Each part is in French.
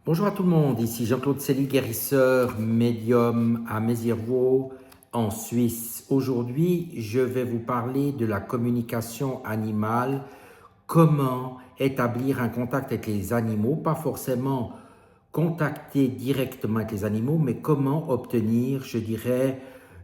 Bonjour à tout le monde, ici Jean-Claude Célie, guérisseur médium à Mézières-Vaux en Suisse. Aujourd'hui, je vais vous parler de la communication animale, comment établir un contact avec les animaux, pas forcément contacter directement avec les animaux, mais comment obtenir, je dirais,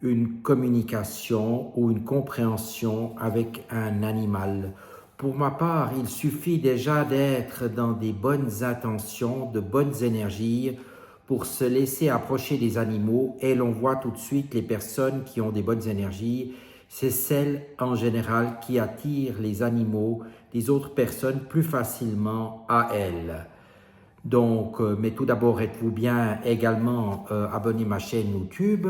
une communication ou une compréhension avec un animal. Pour ma part, il suffit déjà d'être dans des bonnes intentions, de bonnes énergies pour se laisser approcher des animaux et l'on voit tout de suite les personnes qui ont des bonnes énergies. C'est celles en général qui attirent les animaux des autres personnes plus facilement à elles. Donc, mais tout d'abord, êtes-vous bien également abonné à ma chaîne YouTube.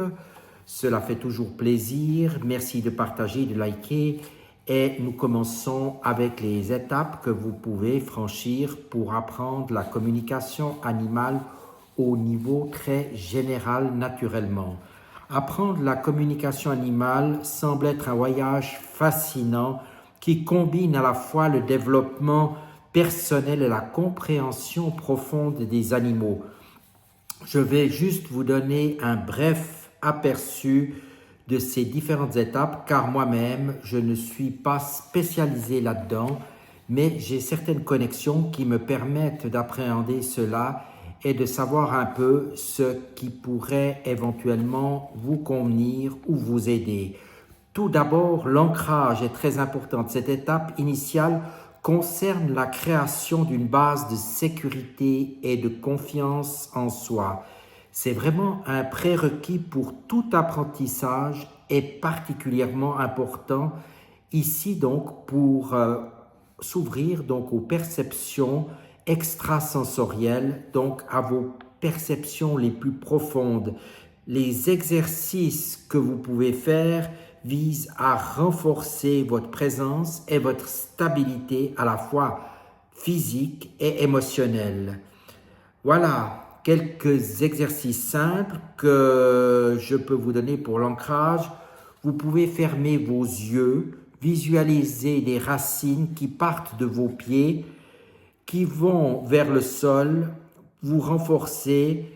Cela fait toujours plaisir. Merci de partager, de liker. Et nous commençons avec les étapes que vous pouvez franchir pour apprendre la communication animale au niveau très général naturellement. Apprendre la communication animale semble être un voyage fascinant qui combine à la fois le développement personnel et la compréhension profonde des animaux. Je vais juste vous donner un bref aperçu de ces différentes étapes car moi-même, je ne suis pas spécialisé là-dedans, mais j'ai certaines connexions qui me permettent d'appréhender cela et de savoir un peu ce qui pourrait éventuellement vous convenir ou vous aider. Tout d'abord, l'ancrage est très important. Cette étape initiale concerne la création d'une base de sécurité et de confiance en soi. C'est vraiment un prérequis pour tout apprentissage et particulièrement important ici donc pour s'ouvrir donc aux perceptions extrasensorielles, donc à vos perceptions les plus profondes. Les exercices que vous pouvez faire visent à renforcer votre présence et votre stabilité à la fois physique et émotionnelle. Voilà quelques exercices simples que je peux vous donner pour l'ancrage. Vous pouvez fermer vos yeux, visualiser des racines qui partent de vos pieds, qui vont vers le sol, vous renforcez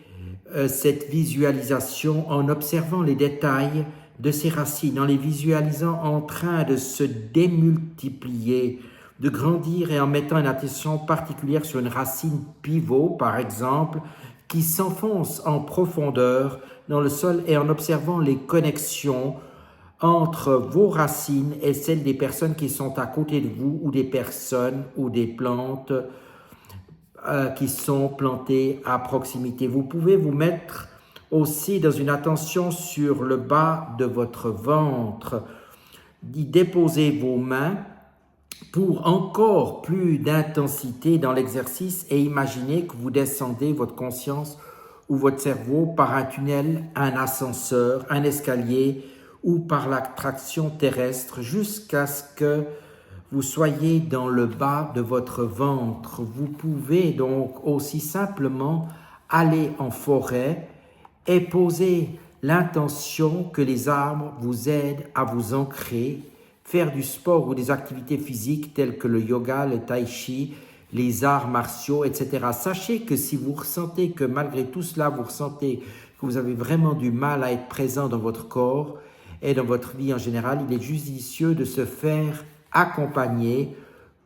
cette visualisation en observant les détails de ces racines, en les visualisant en train de se démultiplier, de grandir et en mettant une attention particulière sur une racine pivot, par exemple, qui s'enfonce en profondeur dans le sol et en observant les connexions entre vos racines et celles des personnes qui sont à côté de vous ou des personnes ou des plantes qui sont plantées à proximité. Vous pouvez vous mettre aussi dans une attention sur le bas de votre ventre, d'y déposer vos mains pour encore plus d'intensité dans l'exercice et imaginez que vous descendez votre conscience ou votre cerveau par un tunnel, un ascenseur, un escalier ou par l'attraction terrestre jusqu'à ce que vous soyez dans le bas de votre ventre. Vous pouvez donc aussi simplement aller en forêt et poser l'intention que les arbres vous aident à vous ancrer, faire du sport ou des activités physiques telles que le yoga, le tai chi, les arts martiaux, etc. Sachez que si vous ressentez que malgré tout cela, vous ressentez que vous avez vraiment du mal à être présent dans votre corps et dans votre vie en général, il est judicieux de se faire accompagner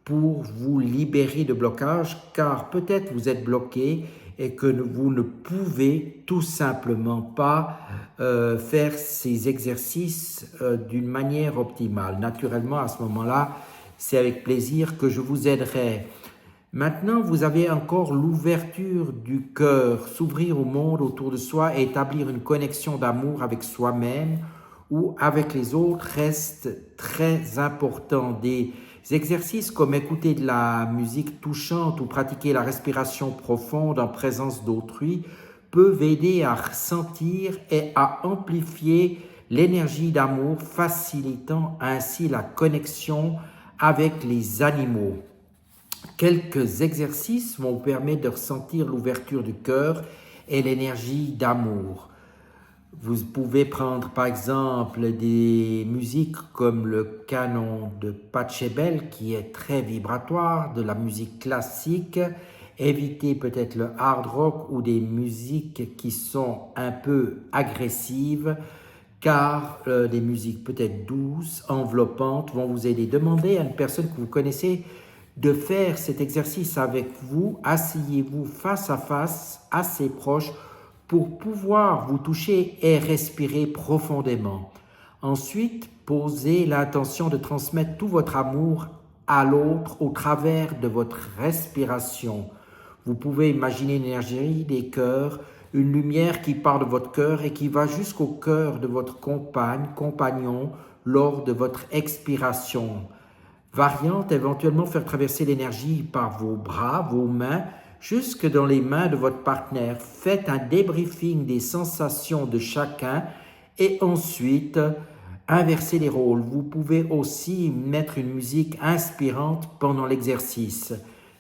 pour vous libérer de blocage, car peut-être vous êtes bloqué et que vous ne pouvez tout simplement pas faire ces exercices d'une manière optimale. Naturellement, à ce moment-là, c'est avec plaisir que je vous aiderai. Maintenant, vous avez encore l'ouverture du cœur, s'ouvrir au monde autour de soi et établir une connexion d'amour avec soi-même ou avec les autres reste très important. Des exercices comme écouter de la musique touchante ou pratiquer la respiration profonde en présence d'autrui peuvent aider à ressentir et à amplifier l'énergie d'amour, facilitant ainsi la connexion avec les animaux. Quelques exercices vont vous permettre de ressentir l'ouverture du cœur et l'énergie d'amour. Vous pouvez prendre par exemple des musiques comme le canon de Pachelbel qui est très vibratoire, de la musique classique Évitez peut-être le hard rock ou des musiques qui sont un peu agressives, car des musiques peut-être douces, enveloppantes vont vous aider. Demandez à une personne que vous connaissez de faire cet exercice avec vous. Asseyez-vous face à face, assez proche, pour pouvoir vous toucher et respirer profondément. Ensuite, posez l'intention de transmettre tout votre amour à l'autre au travers de votre respiration. Vous pouvez imaginer une énergie des cœurs, une lumière qui part de votre cœur et qui va jusqu'au cœur de votre compagnon lors de votre expiration. Variante, éventuellement faire traverser l'énergie par vos bras, vos mains, jusque dans les mains de votre partenaire. Faites un débriefing des sensations de chacun et ensuite inversez les rôles. Vous pouvez aussi mettre une musique inspirante pendant l'exercice.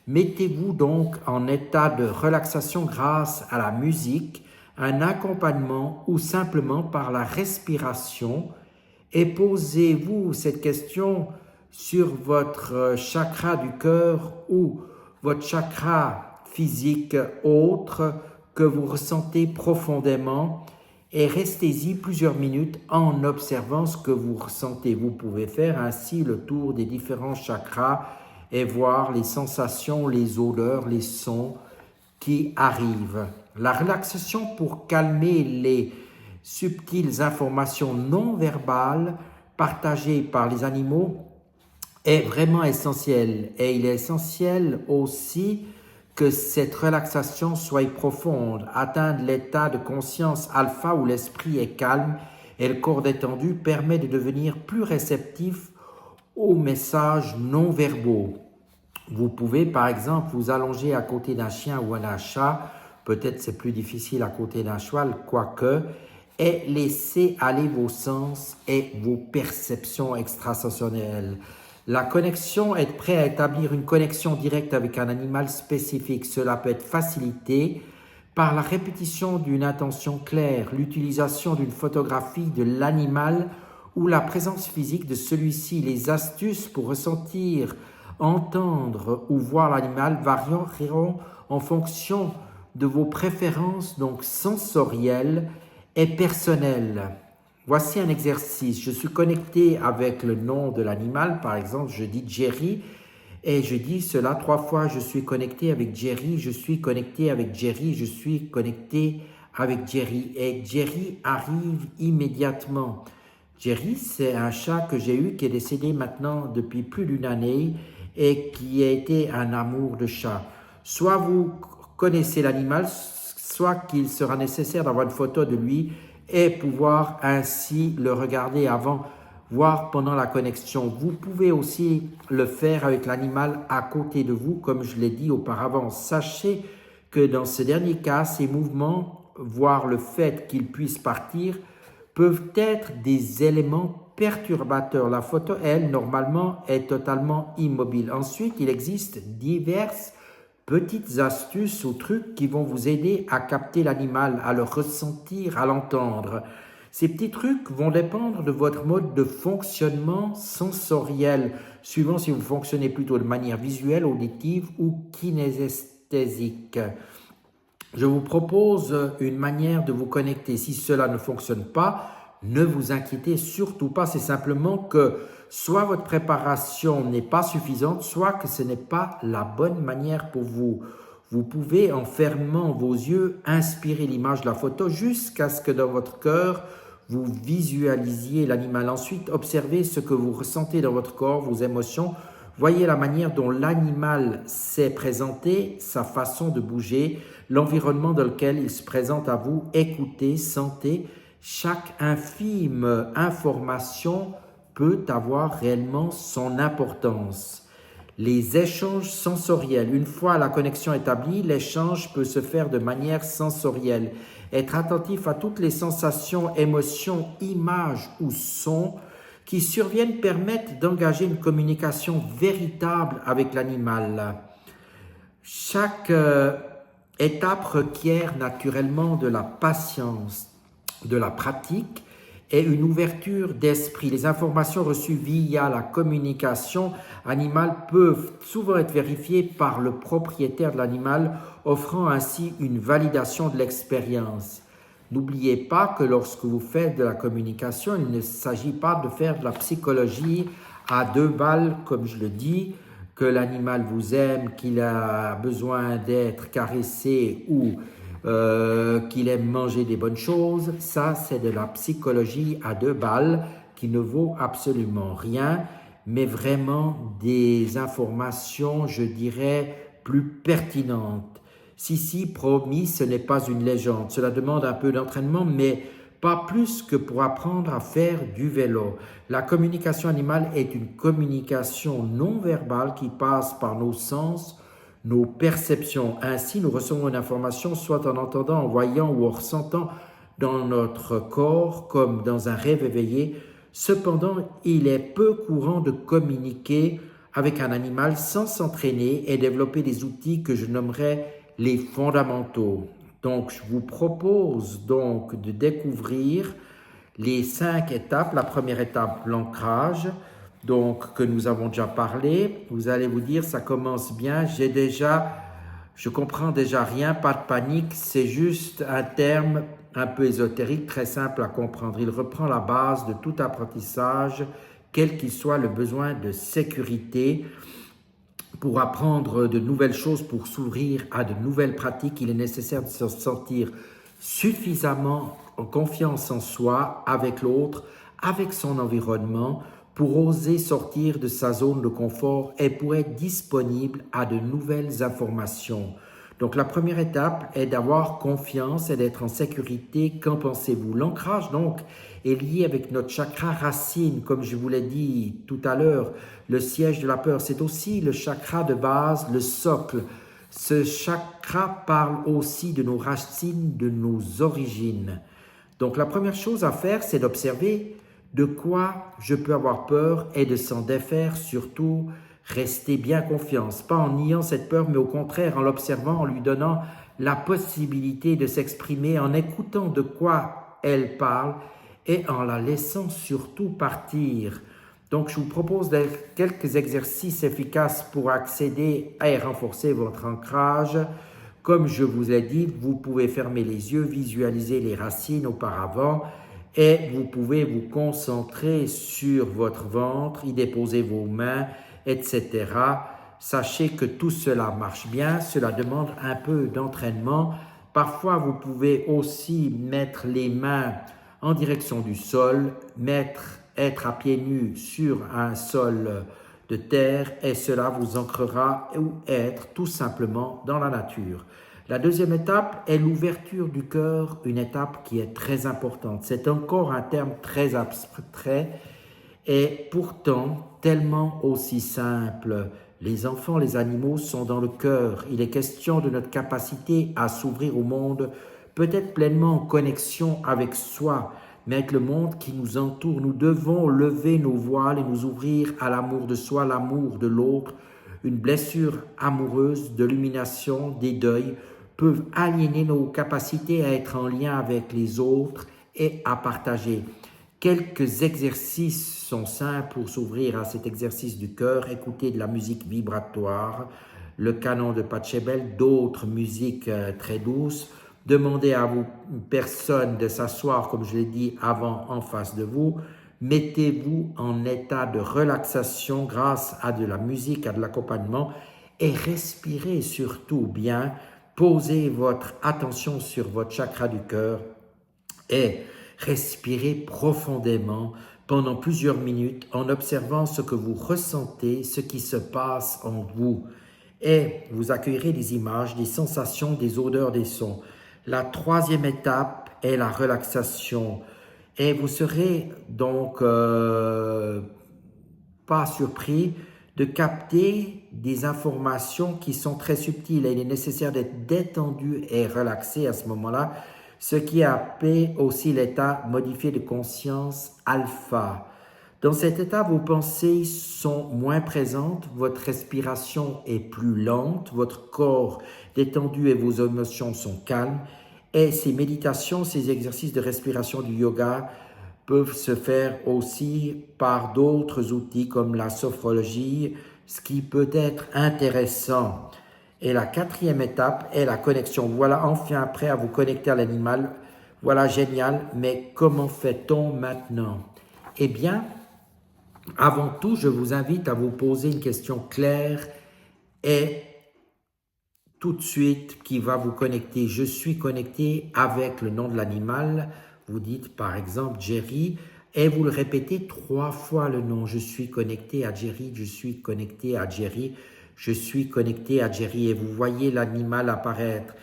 Mettez-vous donc en état de relaxation grâce à la musique, un accompagnement ou simplement par la respiration et posez-vous cette question sur votre chakra du cœur ou votre chakra physique autre que vous ressentez profondément et restez-y plusieurs minutes en observant ce que vous ressentez. Vous pouvez faire ainsi le tour des différents chakras et voir les sensations, les odeurs, les sons qui arrivent. La relaxation pour calmer les subtiles informations non verbales partagées par les animaux est vraiment essentielle. Et il est essentiel aussi que cette relaxation soit profonde, atteindre l'état de conscience alpha où l'esprit est calme et le corps détendu permet de devenir plus réceptif aux messages non verbaux. Vous pouvez par exemple vous allonger à côté d'un chien ou d'un chat, peut-être c'est plus difficile à côté d'un cheval, quoique, et laisser aller vos sens et vos perceptions extrasensorielles. La connexion, être prêt à établir une connexion directe avec un animal spécifique, cela peut être facilité par la répétition d'une intention claire, l'utilisation d'une photographie de l'animal ou la présence physique de celui-ci. Les astuces pour ressentir, entendre ou voir l'animal varieront en fonction de vos préférences donc sensorielles et personnelles. Voici un exercice. Je suis connecté avec le nom de l'animal. Par exemple, je dis Jerry et je dis cela 3 fois. Je suis connecté avec Jerry, je suis connecté avec Jerry, je suis connecté avec Jerry. Et Jerry arrive immédiatement. Jerry, c'est un chat que j'ai eu qui est décédé maintenant depuis plus d'une année et qui a été un amour de chat. Soit vous connaissez l'animal, soit qu'il sera nécessaire d'avoir une photo de lui et pouvoir ainsi le regarder avant, voire pendant la connexion. Vous pouvez aussi le faire avec l'animal à côté de vous, comme je l'ai dit auparavant. Sachez que dans ce dernier cas, ces mouvements, voire le fait qu'ils puissent partir, peuvent être des éléments perturbateurs. La photo, elle, normalement, est totalement immobile. Ensuite, il existe diverses petites astuces ou trucs qui vont vous aider à capter l'animal, à le ressentir, à l'entendre. Ces petits trucs vont dépendre de votre mode de fonctionnement sensoriel, suivant si vous fonctionnez plutôt de manière visuelle, auditive ou kinesthésique. Je vous propose une manière de vous connecter. Si cela ne fonctionne pas, ne vous inquiétez surtout pas. C'est simplement que soit votre préparation n'est pas suffisante, soit que ce n'est pas la bonne manière pour vous. Vous pouvez, en fermant vos yeux, inspirer l'image de la photo jusqu'à ce que dans votre cœur, vous visualisiez l'animal. Ensuite, observez ce que vous ressentez dans votre corps, vos émotions. Voyez la manière dont l'animal s'est présenté, sa façon de bouger, l'environnement dans lequel il se présente à vous. Écoutez, sentez. Chaque infime information peut avoir réellement son importance. Les échanges sensoriels. Une fois la connexion établie, l'échange peut se faire de manière sensorielle. Être attentif à toutes les sensations, émotions, images ou sons qui surviennent permettent d'engager une communication véritable avec l'animal. Chaque étape requiert naturellement de la patience, de la pratique et une ouverture d'esprit. Les informations reçues via la communication animale peuvent souvent être vérifiées par le propriétaire de l'animal, offrant ainsi une validation de l'expérience. N'oubliez pas que lorsque vous faites de la communication, il ne s'agit pas de faire de la psychologie à deux balles, comme je le dis, que l'animal vous aime, qu'il a besoin d'être caressé ou qu'il aime manger des bonnes choses. Ça, c'est de la psychologie à deux balles qui ne vaut absolument rien, mais vraiment des informations, je dirais, plus pertinentes. Si, promis, ce n'est pas une légende. Cela demande un peu d'entraînement, mais pas plus que pour apprendre à faire du vélo. La communication animale est une communication non verbale qui passe par nos sens, nos perceptions. Ainsi, nous recevons une information soit en entendant, en voyant ou en ressentant dans notre corps, comme dans un rêve éveillé. Cependant, il est peu courant de communiquer avec un animal sans s'entraîner et développer des outils que je nommerais les fondamentaux. Donc, je vous propose donc de découvrir les 5 étapes. La première étape, l'ancrage, donc que nous avons déjà parlé. Vous allez vous dire, ça commence bien, je comprends déjà rien, pas de panique, c'est juste un terme un peu ésotérique, très simple à comprendre. Il reprend la base de tout apprentissage, quel qu'il soit le besoin de sécurité. Pour apprendre de nouvelles choses, pour s'ouvrir à de nouvelles pratiques, il est nécessaire de se sentir suffisamment en confiance en soi, avec l'autre, avec son environnement, pour oser sortir de sa zone de confort et pour être disponible à de nouvelles informations. Donc la première étape est d'avoir confiance et d'être en sécurité. Qu'en pensez-vous? L'ancrage donc est lié avec notre chakra racine, comme je vous l'ai dit tout à l'heure, le siège de la peur. C'est aussi le chakra de base, le socle. Ce chakra parle aussi de nos racines, de nos origines. Donc la première chose à faire, c'est d'observer de quoi je peux avoir peur et de s'en défaire, surtout rester bien confiance, pas en niant cette peur, mais au contraire en l'observant, en lui donnant la possibilité de s'exprimer, en écoutant de quoi elle parle et en la laissant surtout partir. Donc, je vous propose quelques exercices efficaces pour accéder et renforcer votre ancrage. Comme je vous ai dit, vous pouvez fermer les yeux, visualiser les racines auparavant et vous pouvez vous concentrer sur votre ventre, y déposer vos mains, etc. Sachez que tout cela marche bien, cela demande un peu d'entraînement. Parfois, vous pouvez aussi mettre les mains en direction du sol, être à pieds nus sur un sol de terre et cela vous ancrera ou être tout simplement dans la nature. La deuxième étape est l'ouverture du cœur, une étape qui est très importante. C'est encore un terme très abstrait et pourtant tellement aussi simple. Les enfants, les animaux sont dans le cœur. Il est question de notre capacité à s'ouvrir au monde, peut-être pleinement en connexion avec soi, mais avec le monde qui nous entoure. Nous devons lever nos voiles et nous ouvrir à l'amour de soi, l'amour de l'autre. Une blessure amoureuse, de l'illumination, des deuils peuvent aliéner nos capacités à être en lien avec les autres et à partager. Quelques exercices sont simples pour s'ouvrir à cet exercice du cœur. Écoutez de la musique vibratoire, le canon de Pachelbel, d'autres musiques très douces. Demandez à une personne de s'asseoir, comme je l'ai dit avant, en face de vous. Mettez-vous en état de relaxation grâce à de la musique, à de l'accompagnement et respirez surtout bien. Posez votre attention sur votre chakra du cœur et respirez profondément pendant plusieurs minutes en observant ce que vous ressentez, ce qui se passe en vous. Et vous accueillerez des images, des sensations, des odeurs, des sons. La troisième étape est la relaxation. Et vous serez donc pas surpris de capter des informations qui sont très subtiles. Et il est nécessaire d'être détendu et relaxé à ce moment-là, ce qui appelle aussi l'état modifié de conscience alpha. Dans cet état, vos pensées sont moins présentes, votre respiration est plus lente, votre corps détendu et vos émotions sont calmes. Et ces méditations, ces exercices de respiration du yoga peuvent se faire aussi par d'autres outils comme la sophrologie, ce qui peut être intéressant. Et la quatrième étape est la connexion. Voilà, enfin prêt à vous connecter à l'animal. Voilà, génial. Mais comment fait-on maintenant? Eh bien, avant tout, je vous invite à vous poser une question claire et tout de suite qui va vous connecter. Je suis connecté avec le nom de l'animal. Vous dites par exemple Jerry et vous le répétez 3 fois le nom. Je suis connecté à Jerry, je suis connecté à Jerry, je suis connecté à Jerry et vous voyez l'animal apparaître.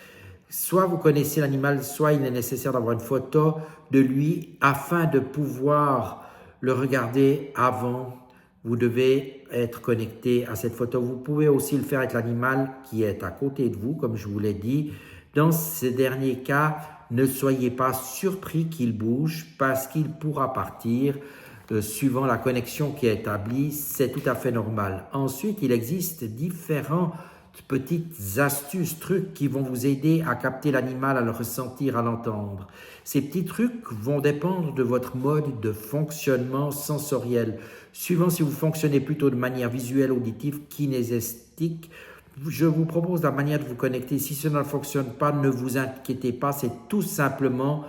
Soit vous connaissez l'animal, soit il est nécessaire d'avoir une photo de lui afin de pouvoir le regarder avant. Vous devez être connecté à cette photo. Vous pouvez aussi le faire avec l'animal qui est à côté de vous, comme je vous l'ai dit. Dans ces derniers cas, ne soyez pas surpris qu'il bouge parce qu'il pourra partir suivant la connexion qui est établie. C'est tout à fait normal. Ensuite, il existe différentes petites astuces, trucs qui vont vous aider à capter l'animal, à le ressentir, à l'entendre. Ces petits trucs vont dépendre de votre mode de fonctionnement sensoriel. Suivant si vous fonctionnez plutôt de manière visuelle, auditive, kinésistique, je vous propose la manière de vous connecter. Si cela ne fonctionne pas, ne vous inquiétez pas, c'est tout simplement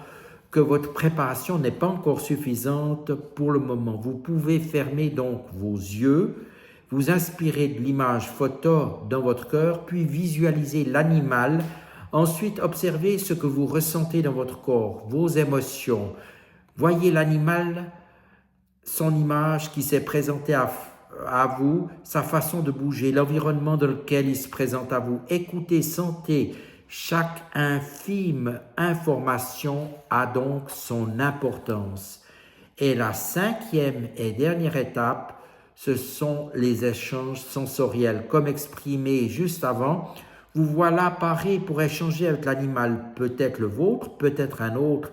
que votre préparation n'est pas encore suffisante pour le moment. Vous pouvez fermer donc vos yeux, vous inspirez de l'image photo dans votre cœur, puis visualiser l'animal. Ensuite, observez ce que vous ressentez dans votre corps, vos émotions. Voyez l'animal, son image qui s'est présentée à vous, sa façon de bouger, l'environnement dans lequel il se présente à vous. Écoutez, sentez, chaque infime information a donc son importance. Et la 5e et dernière étape, ce sont les échanges sensoriels. Comme exprimé juste avant, vous voilà paré pour échanger avec l'animal, peut-être le vôtre, peut-être un autre.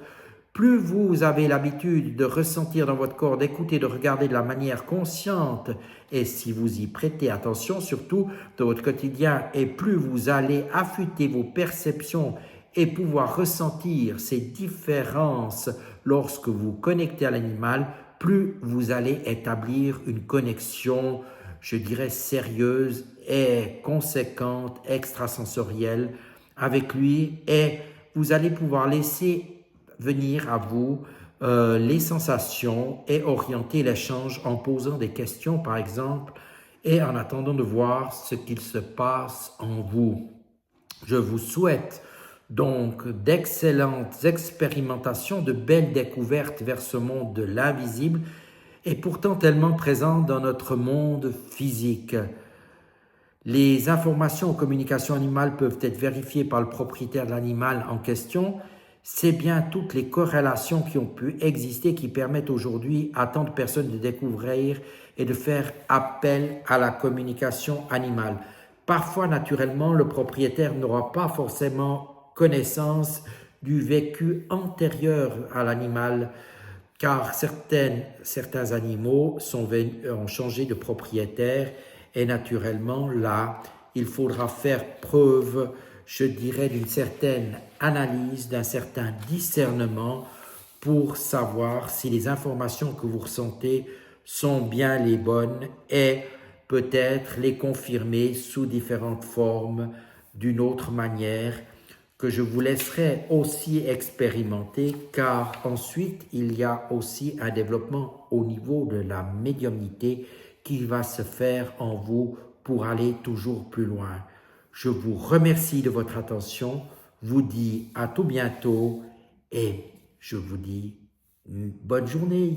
Plus vous avez l'habitude de ressentir dans votre corps, d'écouter, de regarder de la manière consciente, et si vous y prêtez attention, surtout dans votre quotidien, et plus vous allez affûter vos perceptions et pouvoir ressentir ces différences lorsque vous connectez à l'animal, plus vous allez établir une connexion, je dirais, sérieuse et conséquente, extrasensorielle avec lui, et vous allez pouvoir laisser venir à vous les sensations et orienter l'échange en posant des questions, par exemple, et en attendant de voir ce qu'il se passe en vous. Je vous souhaite donc d'excellentes expérimentations, de belles découvertes vers ce monde de l'invisible et pourtant tellement présent dans notre monde physique. Les informations aux communications animales peuvent être vérifiées par le propriétaire de l'animal en question. C'est bien toutes les corrélations qui ont pu exister qui permettent aujourd'hui à tant de personnes de découvrir et de faire appel à la communication animale. Parfois, naturellement, le propriétaire n'aura pas forcément connaissance du vécu antérieur à l'animal, car certains animaux ont changé de propriétaire et naturellement, là, il faudra faire preuve, je dirais, d'une certaine analyse, d'un certain discernement pour savoir si les informations que vous ressentez sont bien les bonnes et peut-être les confirmer sous différentes formes d'une autre manière que je vous laisserai aussi expérimenter, car ensuite il y a aussi un développement au niveau de la médiumnité qui va se faire en vous pour aller toujours plus loin. Je vous remercie de votre attention, vous dis à tout bientôt et je vous dis bonne journée.